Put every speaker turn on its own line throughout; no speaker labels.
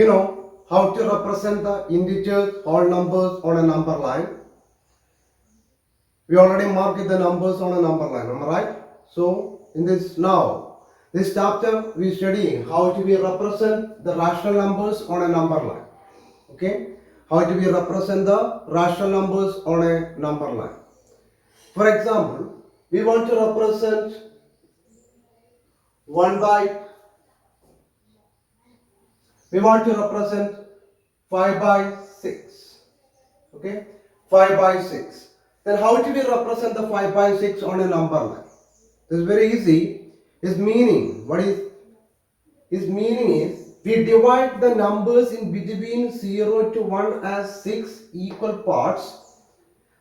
you know how to represent the integers, whole numbers on a number line? We already marked the numbers on a number line, am I right? So in this chapter we study how to we represent the rational numbers on a number line. Okay, how do we represent the rational numbers on a number line? For example, we want to represent 1 by, we want to represent 5 by 6. Okay, 5 by 6. Then how do we represent the 5 by 6 on a number line? This is very easy. Its meaning, its meaning is we divide the numbers in between 0 to 1 as 6 equal parts.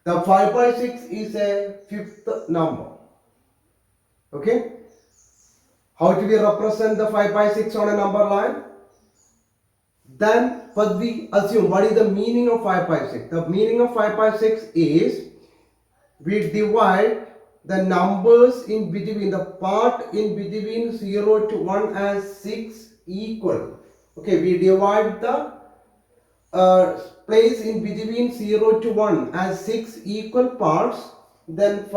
The 5 by 6 is a fifth number. Okay. How do we represent the 5 by 6 on a number line? Then first we assume what is the meaning of 5 by 6. The meaning of 5 by 6 is we divide the numbers in between, the part in between 0 to 1 as 6 equal. Okay, we divide the place in between 0 to 1 as 6 equal parts. Then 5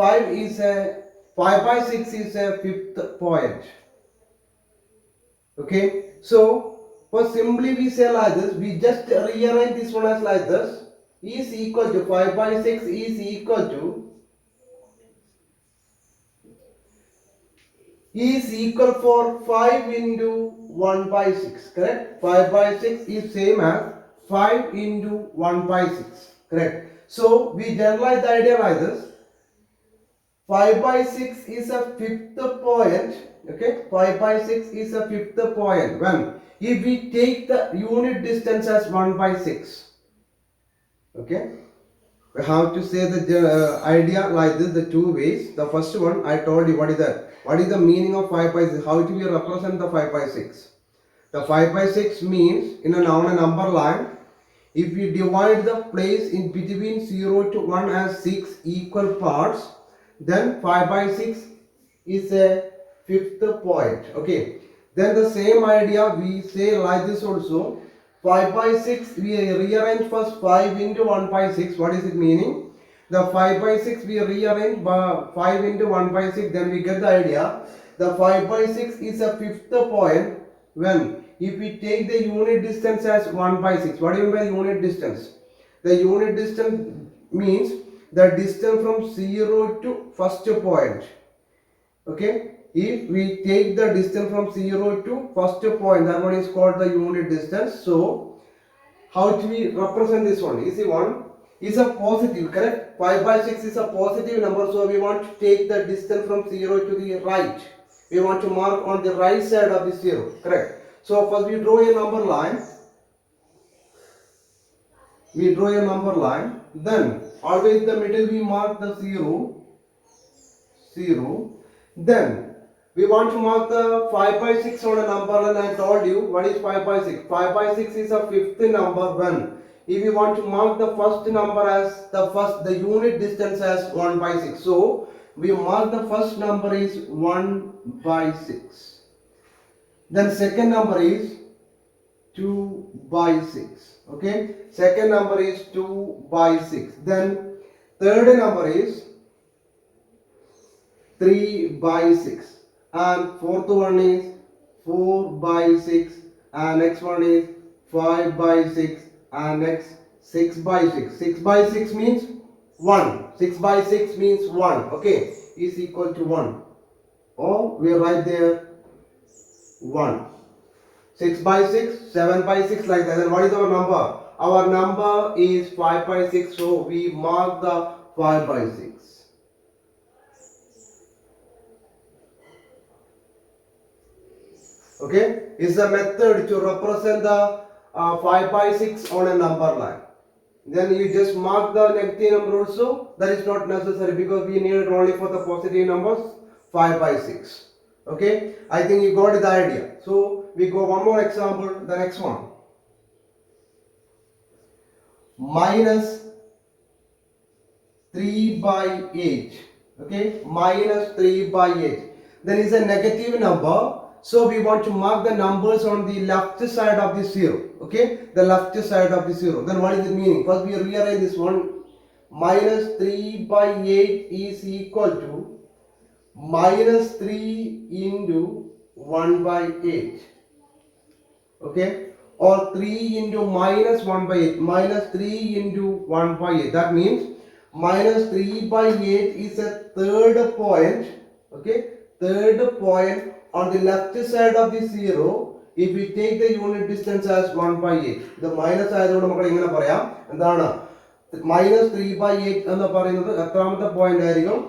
by 6 is a fifth point. Okay, so for simply we say like this, we just rearrange this one as like this, is equal to 5 by 6 is equal for 5 into 1 by 6, correct? 5 by 6 is same as 5 into 1 by 6, correct? So we generalize the idea like this. 5 by 6 is a fifth point. Okay, 5 by 6 is a fifth point when if we take the unit distance as 1 by 6. Okay, we have to say the idea like this, the two ways. The first one I told you, what is that? What is the meaning of 5 by 6? How do we represent the 5 by 6? The 5 by 6 means in a number line, if we divide the place in between 0 to 1 as 6 equal parts, then 5 by 6 is a fifth point. Okay, then the same idea we say like this also. 5 by 6 we rearrange first 5 into 1 by 6. What is it meaning? The 5 by 6 we rearrange by 5 into 1 by 6, then we get the idea. The 5 by 6 is a fifth point when if we take the unit distance as 1 by 6. What do you mean by unit distance? The unit distance means the distance from 0 to first point. Okay, if we take the distance from 0 to first point, that one is called the unit distance. So how do we represent this one? Easy one. Is a positive, correct? 5 by 6 is a positive number, so we want to take the distance from 0 to the right. We want to mark on the right side of the 0, correct? So first we draw a number line. We draw a number line. Then always in the middle we mark the 0. Then we want to mark the 5 by 6 on a number, and I told you what is 5 by 6. 5 by 6 is a fifth number when if we want to mark the first number as the unit distance as 1 by 6. So we mark the first number is 1 by 6. Then second number is 2 by 6. Okay, second number is 2 by 6. Then third number is 3 by 6, and fourth one is 4 by 6, and next one is 5 by 6, and next 6 by 6. 6 by 6 means 1. 6 by 6 means 1. Okay, is equal to 1. Or we write there 1. 6 by 6, 7 by 6, like that. Then what is our number? Our number is 5 by 6, so we mark the 5 by 6. Okay, is a method to represent the 5 by 6 on a number line. Then you just mark the negative number also. That is not necessary because we need it only for the positive numbers 5 by 6. Okay, I think you got the idea. So we go one more example, the next one. Minus 3 by 8. Okay, minus 3 by 8. Then is a negative number. So we want to mark the numbers on the left side of the zero. Okay, the left side of the zero. Then what is the meaning? First we rearrange this one. Minus 3 by 8 is equal to minus 3 into 1 by 8. Okay, or 3 into minus 1 by 8. Minus 3 into 1 by 8. That means minus 3 by 8 is a third point. Okay, third point on the left side of the zero. If we take the unit distance as 1 by 8. The minus ആയതുകൊണ്ട് നമുക്ക് ഇങ്ങനെ പറയാം. എന്താണ്? Minus 3 by 8 എന്ന് പറയുന്നത് എത്രാമത്തെ point ആയിരിക്കും?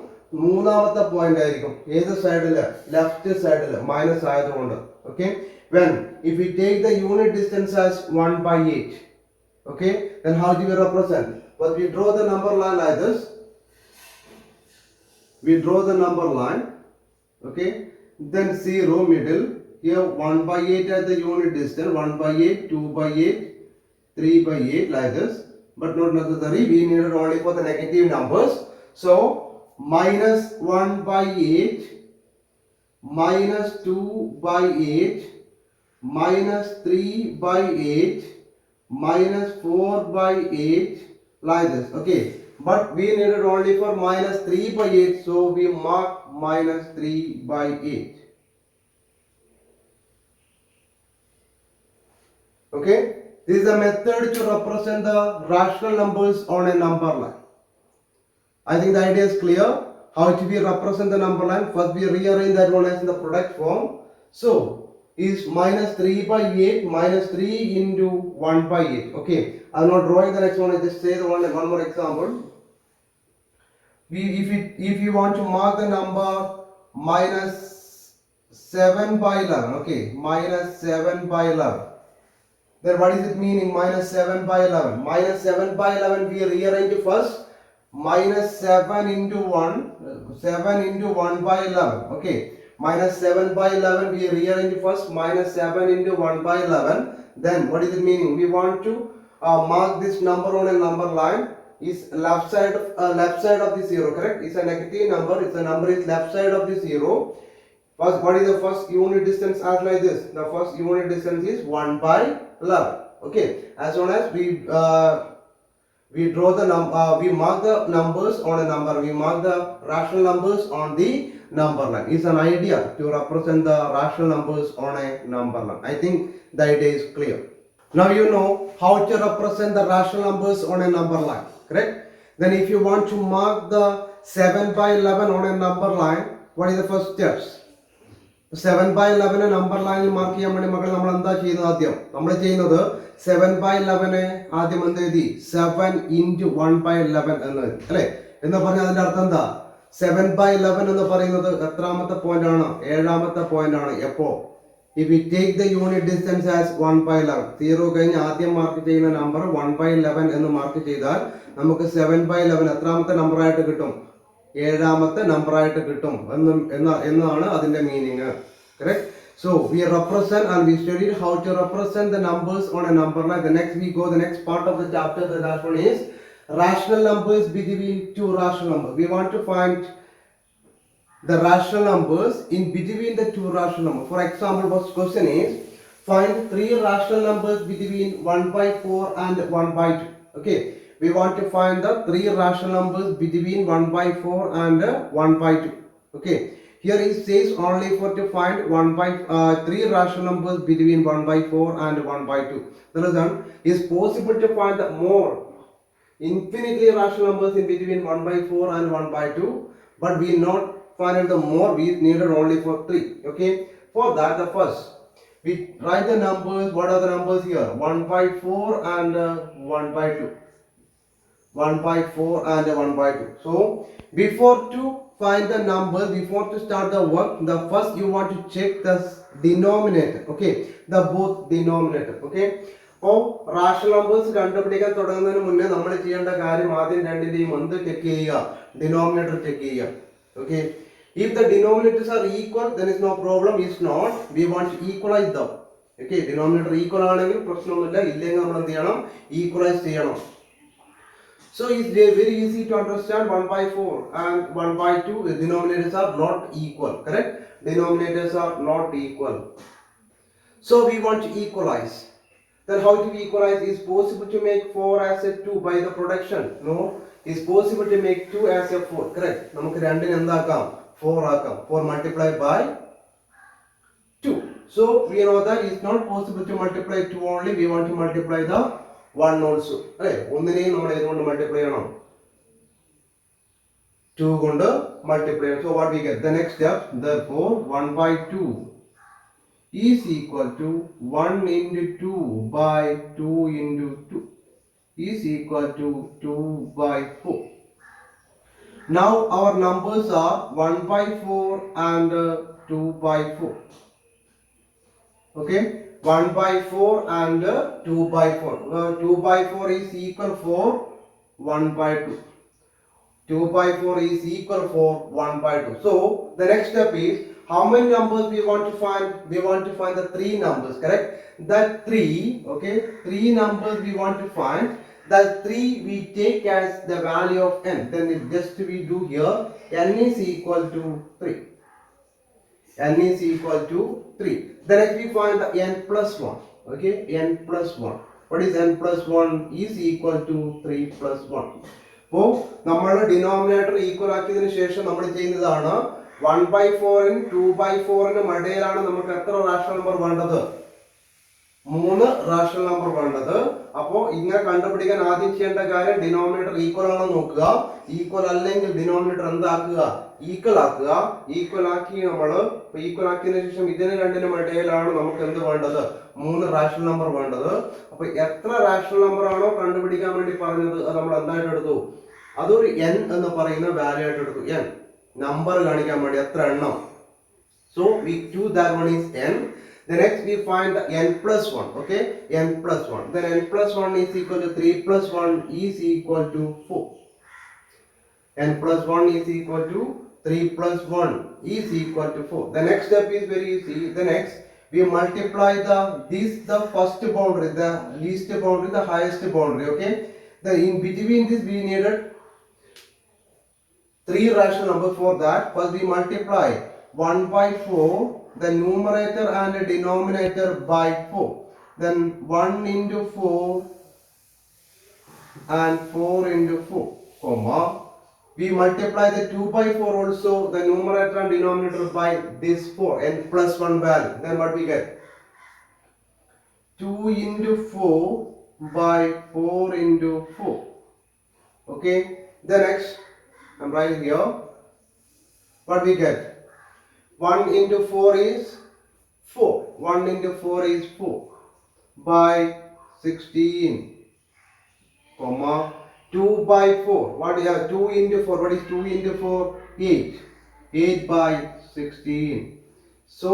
മൂന്നാമത്തെ പോയിന്റ് ആയിരിക്കും. ഏത് സൈഡില്? ലെഫ്റ്റ് സൈഡില് മൈനസ് ആയതുകൊണ്ട്. Okay, when if we take the unit distance as 1 by 8, okay, then how do we represent? But we draw the number line like this. We draw the number line. Okay, then 0 middle. Here 1 by 8 as the unit distance. 1 by 8, 2 by 8, 3 by 8 like this. But not necessary, we need it only for the negative numbers. So minus 1 by 8, minus 2 by 8, minus 3 by 8, minus 4 by 8 like this. Okay, but we need it only for minus 3 by 8, so we mark minus 3 by 8. Okay, this is a method to represent the rational numbers on a number line. I think the idea is clear. How to be represent the number line? First we rearrange that one as in the product form. So is minus 3 by 8 minus 3 into 1 by 8. Okay, I am not drawing the next one. I just say the one more example. If you want to mark the number minus 7 by 11. Okay, minus 7 by 11. Then what is it meaning? Minus 7 by 11. Minus 7 by 11 we rearrange first. Minus 7 into 1. 7 into 1 by 11. Okay. Minus 7 by 11 we rearrange first. Minus 7 into 1 by 11. Then what is it meaning? We want to mark this number on a number line. Is left side of the zero, correct? It's a negative number. It's a number is left side of the zero. First, what is the first unit distance as like this? The first unit distance is 1 by 11. Okay, as soon as we draw the we mark the numbers on a number. We mark the rational numbers on the number line. It's an idea to represent the rational numbers on a number line. I think the idea is clear. Now you know how to represent the rational numbers on a number line, correct? Then if you want to mark the 7 by 11 on a number line, what is the first steps? 7 by 11 number ലൈനിൽ mark ചെയ്യാൻ വേണ്ടി മക്കൾ നമ്മൾ എന്താ ചെയ്യുന്നത്? ആദ്യം നമ്മൾ ചെയ്യുന്നത് 7 by 11 ആദ്യം എന്ത് എഴുതി? 7 into 1 by 11 എന്ന് എഴുതി, അല്ലേ? എന്ന് പറഞ്ഞാൽ അതിന്റെ അർത്ഥം എന്താ? 7 by 11 എന്ന് പറയുന്നത് എത്രാമത്തെ പോയിന്റ് ആണ്? ഏഴാമത്തെ പോയിന്റ് ആണ്. എപ്പോ? if we take the unit distance as 1 by 11, 0 കഴിഞ്ഞ് ആദ്യം മാർക്ക് ചെയ്യുന്ന നമ്പർ 1 by 11 എന്ന് മാർക്ക് ചെയ്താൽ നമുക്ക് 7 by 11 എത്രാമത്തെ നമ്പർ ആയിട്ട് കിട്ടും? ഏഴാമത്തെ നമ്പർ ആയിട്ട് കിട്ടും എന്നാണ് അതിന്റെ meaning, correct? So we represent and we studied how to represent the numbers on a number line. The next part of the chapter, the last one is rational numbers between two rational numbers. We want to find the rational numbers in between the two rational numbers. For example, first question is find three rational numbers between 1 by 4 and 1 by 2. Okay, we want to find the three rational numbers between 1 by 4 and 1 by 2. Okay, here it says only for to find 3 rational numbers between 1 by 4 and 1 by 2. The reason is possible to find the more infinitely rational numbers in between 1 by 4 and 1 by 2, but we not find the more, we needed only for 3. Okay, for that the first we write the numbers. What are the numbers here? 1 by 4 and 1 by 2. 1 by 4 and 1 by 2. So before to find the number, before to start the work, the first you want to check the denominator. Okay, the both denominator. Okay, അപ്പോൾ rational numbers കണ്ടുപിടിക്കാൻ തുടങ്ങുന്നതിന് മുന്നേ നമ്മൾ ചെയ്യേണ്ട കാര്യം ആദ്യം രണ്ടിന്റെയും എന്ത് ചെക്ക് ചെയ്യുക? ഡിനോമിനേറ്റർ ചെക്ക് ചെയ്യുക. Okay, if the denominators are equal, then is no problem. If not, we want to equalize them. Okay, denominator equal ആണെങ്കിൽ പ്രശ്നമൊന്നുമില്ല, ഇല്ലെങ്കിൽ നമ്മൾ എന്ത് ചെയ്യണം? ഈക്വലൈസ് ചെയ്യണം. So it's very easy to understand 1 by 4 and 1 by 2. The denominators are not equal. Correct? Denominators are not equal. So we want to equalize. Then how to equalize? Is possible to make 4 as a 2 by the production? No. Is possible to make 2 as a 4. Correct? നമുക്ക് രണ്ടിന് എന്താക്കാം? 4 ആക്കാം. 4 multiplied by 2. So we know that it's not possible to multiply 2 only. We want to multiply the 1 also. അല്ലേ? ഒന്നിനെയും നമ്മൾ ഏതുകൊണ്ട് multiply ചെയ്യണം? 2 കൊണ്ട് multiply ചെയ്യണം. So what we get? The next step. Therefore 1 by 2 is equal to 1 into 2 by 2 into 2 is equal to 2 by 4. Now our numbers are 1 by 4 and 2 by 4. Okay, 1 by 4 and 2 by 4. 2 by 4 is equal for 1 by 2. 2 by 4 is equal for 1 by 2. So the next step is, how many numbers we want to find? We want to find the 3 numbers, correct? That 3, okay, 3 numbers we want to find. That 3 we take as the value of n. Then it just we do here, n is equal to 3. N is equal to 3. Then we find the n plus 1. Okay, n plus 1. What is n plus 1? Is equal to 3 plus 1. അപ്പോൾ നമ്മൾ denominator equal ആക്കിയതിനു ശേഷം നമ്മൾ ചെയ്യുന്നതാണ് 1 by 4 2 by 4 ഇടയിലാണ് നമുക്ക് എത്ര rational number വേണ്ടത്? 3 rational number വേണ്ടത്. അപ്പോൾ ഇങ്ങനെ കണ്ടുപിടിക്കാൻ ആദ്യം ചെയ്യേണ്ട കാര്യം ഡിനോമിനേറ്റർ ഈക്വൽ ആണോ നോക്കുക. ഈക്വൽ അല്ലെങ്കിൽ ഡിനോമിനേറ്റർ എന്താക്കുക? ഈക്വൽ ആക്കുക. ഈക്വൽ ആക്കി നമ്മൾ ഈക്വൽ ആക്കിയതിനു ശേഷം ഇതിന് രണ്ടിനും ഇടയിലാണ് നമുക്ക് എന്ത് വേണ്ടത്? 3 റാഷണൽ നമ്പർ വേണ്ടത്. അപ്പൊ എത്ര റാഷണൽ നമ്പർ ആണോ കണ്ടുപിടിക്കാൻ വേണ്ടി പറഞ്ഞത് അത് നമ്മൾ എന്തായിട്ട് എടുത്തു? അതൊരു n എന്ന് പറയുന്ന വാല്യൂ ആയിട്ട് എടുത്തു. n നമ്പർ കാണിക്കാൻ വേണ്ടി എത്ര എണ്ണം. So we do that one is n. The next we find the n plus 1. Okay, n plus 1. Then n plus 1 is equal to 3 plus 1 is equal to 4. N plus 1 is equal to 3 plus 1 is equal to 4. The next step is very easy. The next we multiply the first boundary, the least boundary, the highest boundary. Okay, then in between this we needed 3 rational numbers. For that, first we multiply 1 by 4, the numerator and the denominator by 4. Then 1 into 4 and 4 into 4, comma. We multiply the 2 by 4 also, the numerator and denominator by this 4, n plus 1 value. Then what we get? 2 into 4 by 4 into 4. Okay, the next, I'm writing here. What we get? 1 into 4 is 4. 1 into 4 is 4 by 16, comma. 2 by 4. What is 2 into 4? What is 2 into 4? 8. 8 by 16. So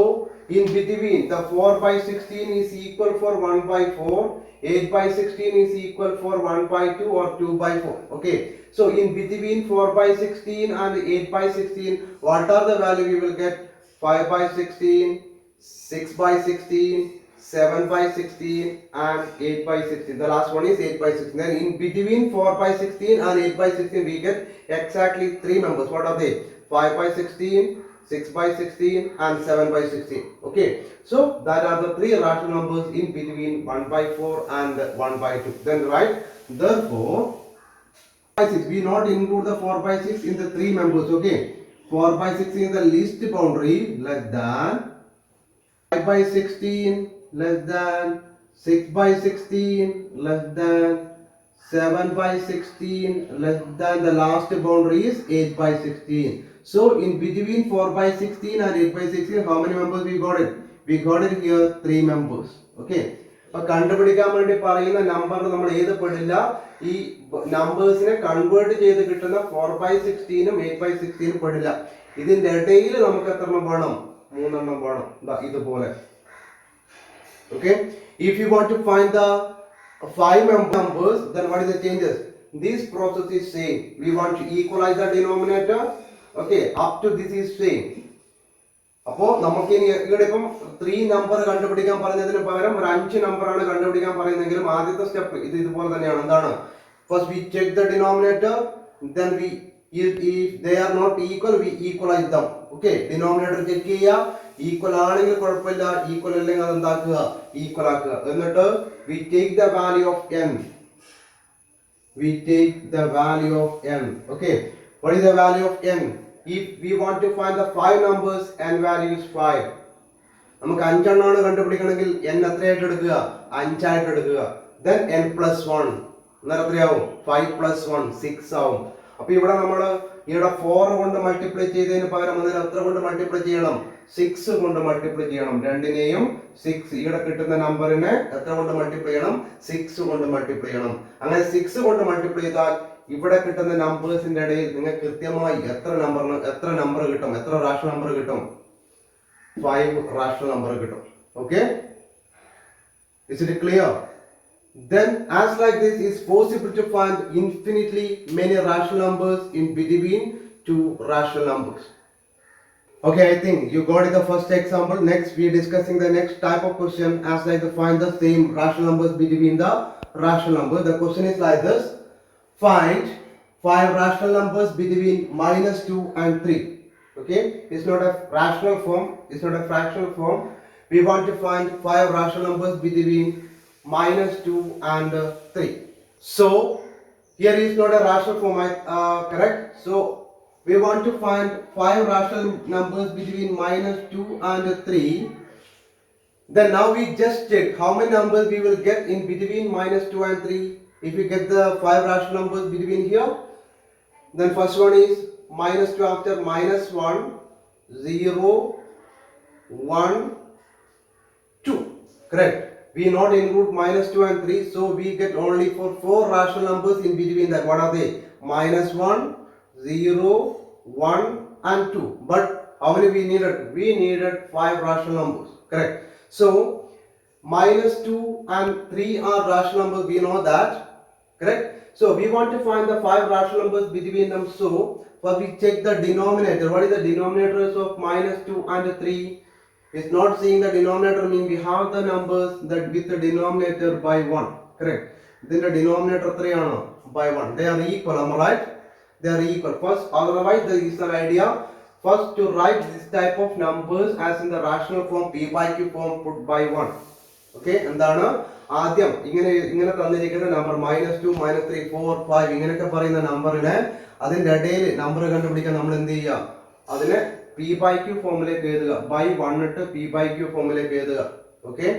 in between, the 4 by 16 is equal for 1 by 4. 8 by 16 is equal for 1 by 2 or 2 by 4. Okay. So in between 4 by 16 and 8 by 16, what are the value we will get? 5 by 16, 6 by 16, 7 by 16 and 8 by 16. The last one is 8 by 16. Then in between 4 by 16 and 8 by 16 we get exactly 3 numbers. What are they? 5 by 16, 6 by 16 and 7 by 16. Okay. So that are the 3 rational numbers in between 1 by 4 and 1 by 2. Then write, therefore, 4 by 6. We not include the 4 by 6 in the 3 members. Okay. 4 by 16 is the least boundary, less than 5 by 16, less than 6 by 16, less than 7 by 16, less than the last boundary is 8 by 16. So in between 4 by 16 and 8 by 16, how many members we got it? We got it here 3 members. Okay. അപ്പോൾ കണ്ടുപിടിക്കാൻ വേണ്ടി പറയുന്ന number നമ്മൾ എഴുതപ്പെടില്ല. ഈ നമ്പേഴ്സിനെ convert ചെയ്ത് കിട്ടുന്ന 4 by 16ഉം 8 by 16ഉം പെടില്ല. ഇതിന്റെ ഇടയിൽ നമുക്ക് എത്ര എണ്ണം വേണം? 3 എണ്ണം വേണം. ഇതുപോലെ. Okay. If you want to find the 5 numbers, then what is the changes? This process is same. We want to equalize the denominator. Okay. Up to this is same. അപ്പോൾ നമുക്ക് ഇനി ഇവിടെ ഇപ്പം 3 നമ്പർ കണ്ടുപിടിക്കാൻ പറഞ്ഞതിന് പകരം ഒരു 5 നമ്പറാണ് കണ്ടുപിടിക്കാൻ പറയുന്നതെങ്കിലും ആദ്യത്തെ സ്റ്റെപ്പ് ഇത് ഇതുപോലെ തന്നെയാണ്. എന്താണ്? First we check the denominator, then we, if they are not equal, we equalize them. Okay, denominator check ചെയ്യുക, equal ആണെങ്കിൽ കുഴപ്പമില്ല, equal അല്ലെങ്കിൽ അത് എന്താക്കുക, equal ആക്കുക. എന്നിട്ട് we take the value of n. We take the value of n. Okay, what is the value of n? If we want to find the 5 numbers, n value is 5. നമുക്ക് 5 എണ്ണമാണ് കണ്ടുപിടിക്കണമെങ്കിൽ n എത്രയായിട്ട് എടുക്കുക, 5 ആയിട്ട് എടുക്കുക. Then n plus 1, എന്നാൽ എത്രയാവും, 5 plus 1 6 ആവും. അപ്പൊ ഇവിടെ നമ്മൾ ഇവിടെ 4 കൊണ്ട് മൾട്ടിപ്ലൈ ചെയ്തതിന് പകരം അതിൽ എത്ര കൊണ്ട് മൾട്ടിപ്ലൈ ചെയ്യണം, 6 കൊണ്ട് മൾട്ടിപ്ലൈ ചെയ്യണം. രണ്ടിനെയും 6, ഇവിടെ കിട്ടുന്ന നമ്പറിനെ എത്ര കൊണ്ട് മൾട്ടിപ്ലൈ ചെയ്യണം, 6 കൊണ്ട് മൾട്ടിപ്ലൈ ചെയ്യണം. അങ്ങനെ 6 കൊണ്ട് മൾട്ടിപ്ലൈ ചെയ്താൽ ഇവിടെ കിട്ടുന്ന നമ്പേഴ്സിന്റെ ഇടയിൽ നിങ്ങൾക്ക് കൃത്യമായി എത്ര നമ്പർ കിട്ടും, എത്ര റാഷണൽ നമ്പർ കിട്ടും, 5 rational number കിട്ടും. Okay, is it clear? Then as like this, it's possible to find infinitely many rational numbers in between two rational numbers. Okay, I think you got it, the first example. Next we are discussing the next type of question, as like to find the same rational numbers between the rational numbers. The question is like this: find 5 rational numbers between -2 and 3. Okay, it's not a rational form, it's not a fractional form. We want to find 5 rational numbers between -2 and 3. So here is not a rational form, correct? So we want to find 5 rational numbers between -2 and 3. Then now we just check how many numbers we will get in between -2 and 3. If we get the 5 rational numbers between here, then first one is -2 after -1, 0, 1, 2. Correct. We not include -2 and 3, so we get only for 4 rational numbers in between that. What are they? -1, 0, 1 and 2. But how many we needed? We needed 5 rational numbers. Correct. So -2 and 3 are rational numbers, we know that. Correct. So we want to find the 5 rational numbers between them. So first we check the denominator. What is the denominators of -2 and 3? It's not seeing the denominator, means we have the numbers that with the denominator by 1. Correct. Then the denominator 3 by 1. They are equal, am I right? They are equal. First, otherwise there is an idea. First to write this type of numbers as in the rational form, p by q form, put by 1. Okay, എന്താണ് ആദ്യം ഇങ്ങനെ തന്നിരിക്കുന്ന number -2, -3, 4, 5 ഇങ്ങനെയൊക്കെ പറയുന്ന നമ്പറിനെ അതിന്റെ ഇടയിൽ number കണ്ടുപിടിക്കാൻ നമ്മൾ എന്ത് ചെയ്യുക, അതിനെ p by q ഫോമിലേക്ക് എഴുതുക. by 1 ഇട്ട് p by q ഫോമിലേക്ക് എഴുതുക. Okay,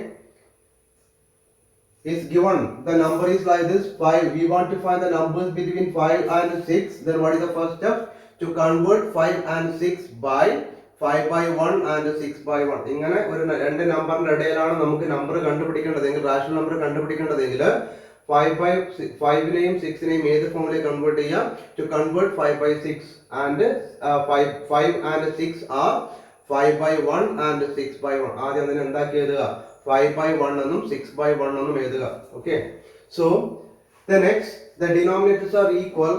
is given the number is like this 5. We want to find the numbers between 5 and 6. Then what is the first step? To convert 5 and 6 by 5 by 1 and 6 by 1. ഇങ്ങനെ ഒരു രണ്ട് നമ്പറിന്റെ ഇടയിലാണ് നമുക്ക് number കണ്ടുപിടിക്കേണ്ടതെങ്കിൽ, rational number കണ്ടുപിടിക്കേണ്ടതെങ്കിൽ 5നെയും 6നെയും ഏത് ഫോമിലേക്ക് convert ചെയ്യാം? To convert 5 by 6 and 5 and 6 are 5 by 1 and 6 by 1. ആദ്യം അതിനെ എന്താക്കി എഴുതുക? 5 by 1 എന്നും 6 by 1 എന്നും എഴുതുക. Okay, so the next, the denominators are equal.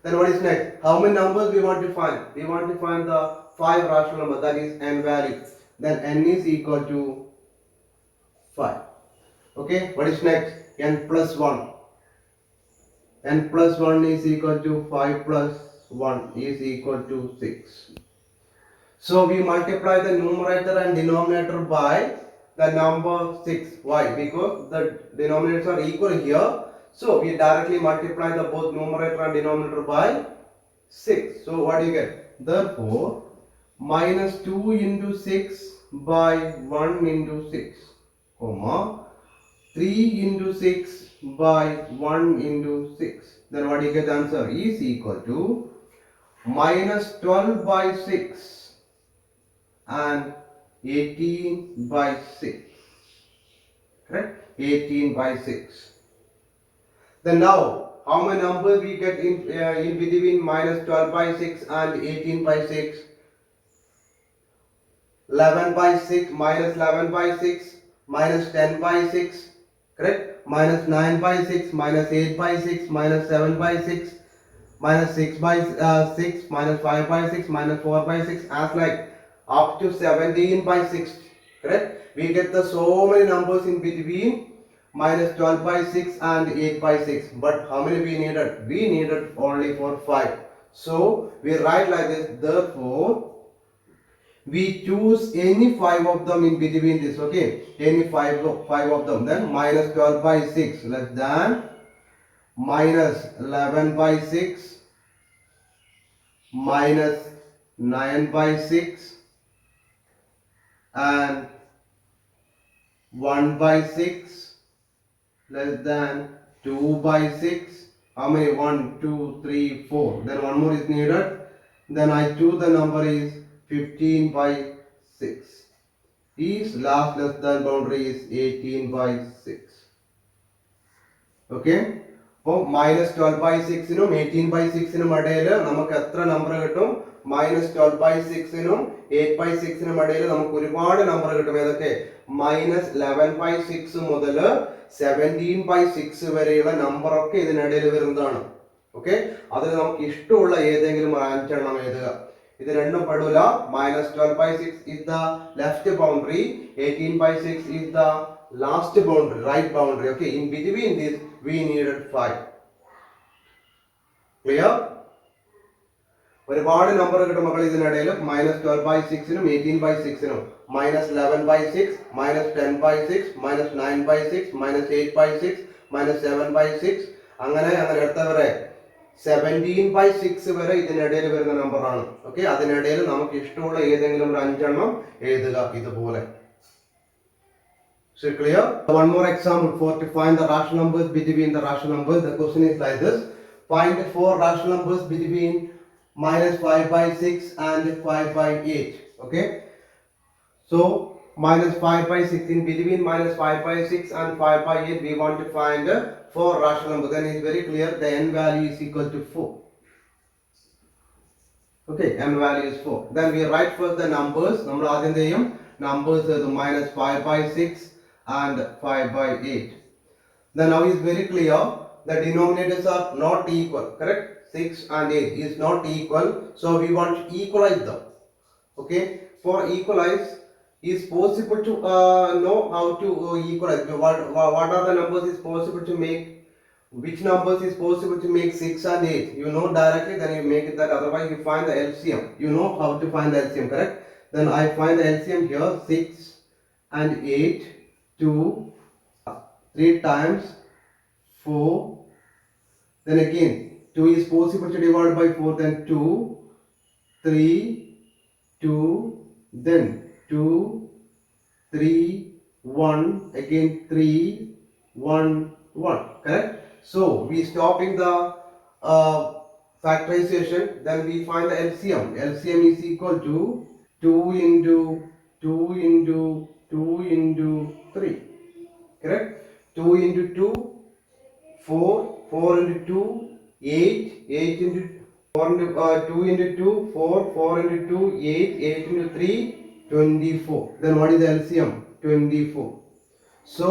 Then what is next? How many numbers we want to find? We want to find the 5 rational numbers, that is n value. Then n is equal to 5. Okay, what is next? N plus 1. N plus 1 is equal to 5 plus 1 is equal to 6. So we multiply the numerator and denominator by the number 6. Why? Because the denominators are equal here. So we directly multiply the both numerator and denominator by 6. So what do you get? Therefore, -2 into 6 by 1 into 6, comma 3 into 6 by 1 into 6. Then what do you get? The answer is equal to -12 by 6 and 18 by 6. Correct? 18 by 6. Then now, how many numbers we get in between -12 by 6 and 18 by 6? 11 by 6, -11 by 6, -10 by 6. Correct? -9 by 6, -8 by 6, -7 by 6, -6 by 6, -5 by 6, -4 by 6, as like up to 17 by 6. Correct? We get the so many numbers in between minus 12 by 6 and 8 by 6. But how many we needed? We needed only for 5. So we write like this. Therefore, we choose any 5 of them in between this. Okay, any five of them. Then minus 12 by 6 less than minus 11 by 6 minus 9 by 6 and 1 by 6 less than 2 by 6. How many? 1, 2, 3, 4. Then one more is needed. Then I choose the number is 15 by 6. Is last less than boundary is 18 by 6. Okay. അപ്പോൾ minus 12 by 6നും 18 by 6നും ഇടയിൽ നമുക്ക് എത്ര number കിട്ടും? Minus 12 by 6നും 8 by 6നും ഇടയിൽ നമുക്ക് ഒരുപാട് number കിട്ടും. ഏതൊക്കെ? മൈനസ് 11 ബൈ 6 മുതൽ 17 ബൈ 6 വരെയുള്ള നമ്പർ ഒക്കെ ഇതിനിടയിൽ വരുന്നതാണ്. ഓക്കെ, അതിൽ നമുക്ക് ഇഷ്ടമുള്ള ഏതെങ്കിലും 5 എണ്ണം എഴുതുക. ഇത് രണ്ടും പെടൂല. Minus 12 by 6 is the left boundary, 18 by 6 is the last boundary, right boundary. Okay, in between this we needed 5. Clear? ഒരുപാട് നമ്പർ കിട്ടും മക്കൾ ഇതിനിടയിൽ. മൈനസ് 12 ബൈ 6നും 18 ബൈ 6നും minus 11 by 6 minus 10 by 6 minus 9 by 6 minus 8 by 6 minus 7 by 6 അങ്ങനെ അടുത്ത വരെ 17 by 6 വരെ ഇതിനിടയിൽ വരുന്ന നമ്പറാണ്. ഓക്കെ, അതിനിടയിൽ നമുക്ക് ഇഷ്ടമുള്ള ഏതെങ്കിലും ഒരു 5 എണ്ണം എഴുതുക ഇതുപോലെ. So clear? One more example for to find the rational numbers between the rational numbers. The question is like this. Find 4 rational numbers between minus 5 by 6 and 5 by 8. Okay. So minus 5 by 6, in between minus 5 by 6 and 5 by 8 we want to find 4 rational numbers. Then it's very clear the n value is equal to 4. Okay, n value is 4. Then we write first the numbers. നമ്മൾ ആദ്യം ചെയ്യും numbers minus 5 by 6 and 5 by 8. Then now is very clear the denominators are not equal. Correct? 6 and 8 is not equal, so we want to equalize them. Okay, for equalize is possible to know how to equalize. What are the numbers is possible to make? Which numbers is possible to make 6 and 8? You know directly, then you make it that. Otherwise you find the LCM. You know how to find the LCM, correct? Then I find the LCM here. 6 and 8, 2, 3 times 4. Then again 2 is possible to divide by 4. Then 2, 3, 2, then 2, 3, 1, again 3, 1, 1. Correct? So we stopping the factorization. Then we find the LCM. LCM is equal to 2 into 2 into 2 into 3. Correct? 2 into 2, 4, 4 into 2, 8, 8 into 4 into 2 into 2, 4, 4 into 2, 8, 8 into 3, 24. Then what is the LCM? 24. So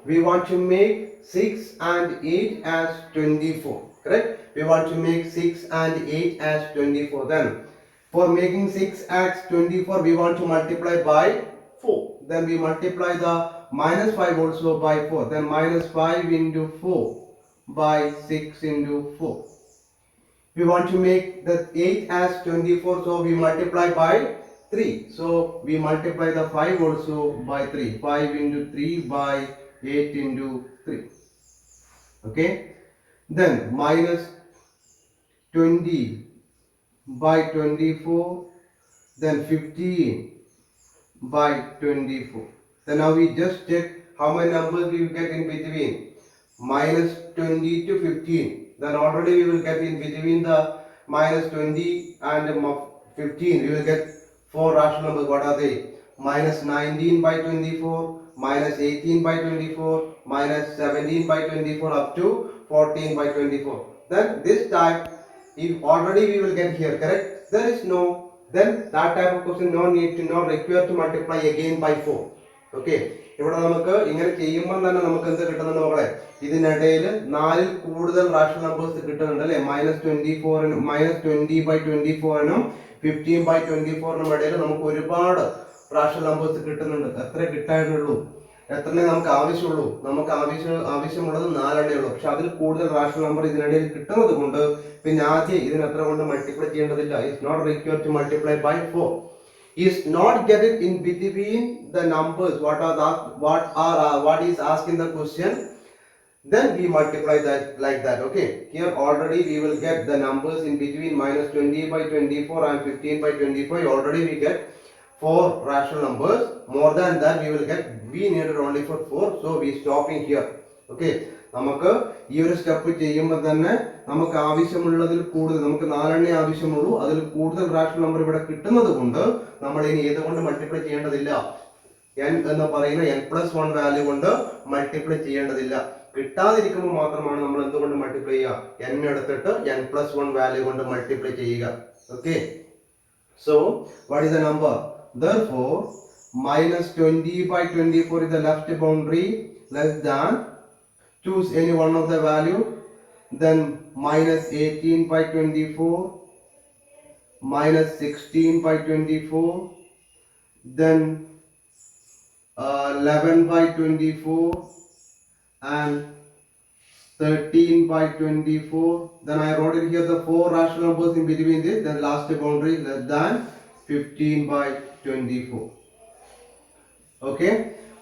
we want to make 6 and 8 as 24. Correct? We want to make 6 and 8 as 24. Then for making 6 as 24 we want to multiply by 4. Then we multiply the minus 5 also by 4. Then minus 5 into 4 by 6 into 4. We want to make the 8 as 24, so we multiply by 3. So we multiply the 5 also by 3. 5 into 3 by 8 into 3. Okay. Then minus 20 by 24. Then 15 by 24. Then now we just check how many numbers we will get in between. Minus 20 to 15. Then already we will get in between the minus 20 and 15. We will get 4 rational numbers. What are they? Minus 19 by 24, minus 18 by 24, minus 17 by 24 up to 14 by 24. Then this time, if already we will get here, correct? There is no, then that type of question no need to, not required to multiply again by 4. Okay. ഇവിടെ നമുക്ക് ഇങ്ങനെ ചെയ്യുമ്പോൾ തന്നെ നമുക്ക് എന്ത് കിട്ടുന്നുണ്ട് മക്കളെ? ഇതിനിടയിൽ 4ൽ കൂടുതൽ റാഷണൽ നമ്പേഴ്സ് കിട്ടുന്നുണ്ട് അല്ലെ? മൈനസ് 20 ബൈ 24നും 15 ബൈ 24നും ഇടയിൽ നമുക്ക് ഒരുപാട് റാഷണൽ നമ്പേഴ്സ് കിട്ടുന്നുണ്ട്. എത്ര കിട്ടാനുള്ളൂ? എത്രണ്ണേ നമുക്ക് ആവശ്യമുള്ളൂ? നമുക്ക് ആവശ്യമുള്ളത് 4 ഉള്ളൂ. പക്ഷെ അതിൽ കൂടുതൽ റാഷണൽ നമ്പർ ഇതിനിടയിൽ കിട്ടുന്നത് കൊണ്ട് പിന്നെ ആദ്യം ഇതിന് എത്ര കൊണ്ട് മൾട്ടിപ്ലൈ ചെയ്യേണ്ടതില്ല. Is not required to multiply by 4. Is not get it in between the numbers what is asked in the question, then we multiply that like that. Okay, here already we will get the numbers in between minus 20 by 24 and 15 by 25. Already we get 4 rational numbers. More than that we will get, we needed only for 4, so we stopping here. Okay, നമുക്ക് ഈ ഒരു step ചെയ്യുമ്പോൾ തന്നെ നമുക്ക് ആവശ്യമുള്ളതിൽ കൂടുതൽ, നമുക്ക് 4 ആവശ്യമുള്ളൂ, അതിൽ കൂടുതൽ റാഷണൽ നമ്പർ ഇവിടെ കിട്ടുന്നത് കൊണ്ട് നമ്മൾ ഇനി ഏതുകൊണ്ട് മൾട്ടിപ്ലൈ ചെയ്യേണ്ടതില്ല, n എന്ന് പറയുന്ന n+1 വാല്യൂ കൊണ്ട് മൾട്ടിപ്ലൈ ചെയ്യേണ്ടതില്ല. കിട്ടാതിരിക്കുമ്പോൾ മാത്രമാണ് നമ്മൾ എന്തുകൊണ്ട് മൾട്ടിപ്ലൈ ചെയ്യുക, n എടുത്തിട്ട് n+1 വാല്യൂ കൊണ്ട് മൾട്ടിപ്ലൈ ചെയ്യുക. Okay, so what is the number? Therefore minus 20 by 24 is the left boundary, less than, choose any one of the value, then minus 18 by 24, minus 16 by 24, then 11 by 24 and 13 by 24. Then I wrote it here the 4 rational numbers in between this, then last boundary less than 15 by 24. Okay,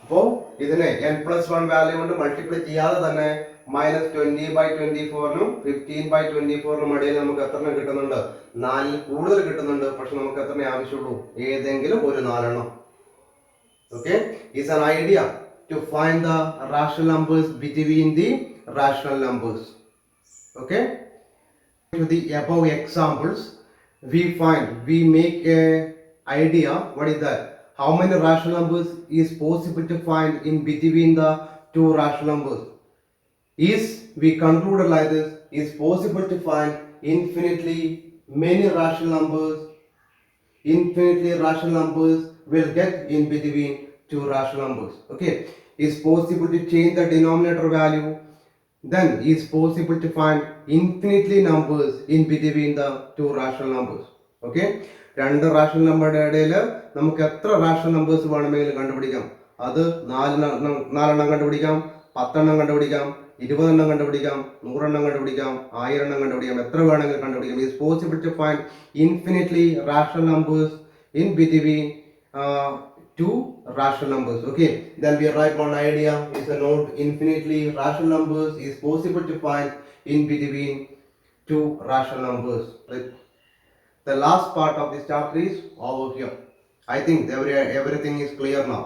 അപ്പോൾ ഇതിനെ n+1 value കൊണ്ട് multiply ചെയ്യാതെ തന്നെ minus 20 by 24 15 by 24 ഇടയിൽ നമുക്ക് എത്ര കിട്ടുന്നുണ്ട്? 4 കൂടുതൽ കിട്ടുന്നുണ്ട്. പക്ഷെ നമുക്ക് എത്ര ആവശ്യമുള്ളൂ? ഏതെങ്കിലും ഒരു 4. Okay, is an idea to find the rational numbers between the rational numbers. Okay, to the above examples we make a idea. What is that? How many rational numbers is possible to find in between the two rational numbers? Is we concluded like this, is possible to find infinitely many rational numbers. Infinitely rational numbers will get in between two rational numbers. Okay, is possible to change the denominator value. Then is possible to find infinitely numbers in between the two rational numbers. Okay, രണ്ട് rational നമ്പറുടെ ഇടയിൽ നമുക്ക് എത്ര rational numbers വേണമെങ്കിലും കണ്ടുപിടിക്കാം. അത് 4 കണ്ടുപിടിക്കാം, 10 കണ്ടുപിടിക്കാം, 20 കണ്ടുപിടിക്കാം, 100 കണ്ടുപിടിക്കാം, 1000 കണ്ടുപിടിക്കാം, എത്ര വേണമെങ്കിലും കണ്ടുപിടിക്കാം. It is possible to find infinitely rational numbers in between two rational numbers. Okay, then we write one idea is a note: infinitely rational numbers is possible to find in between two rational numbers. The last part of this chapter is over here. I think everything is clear now.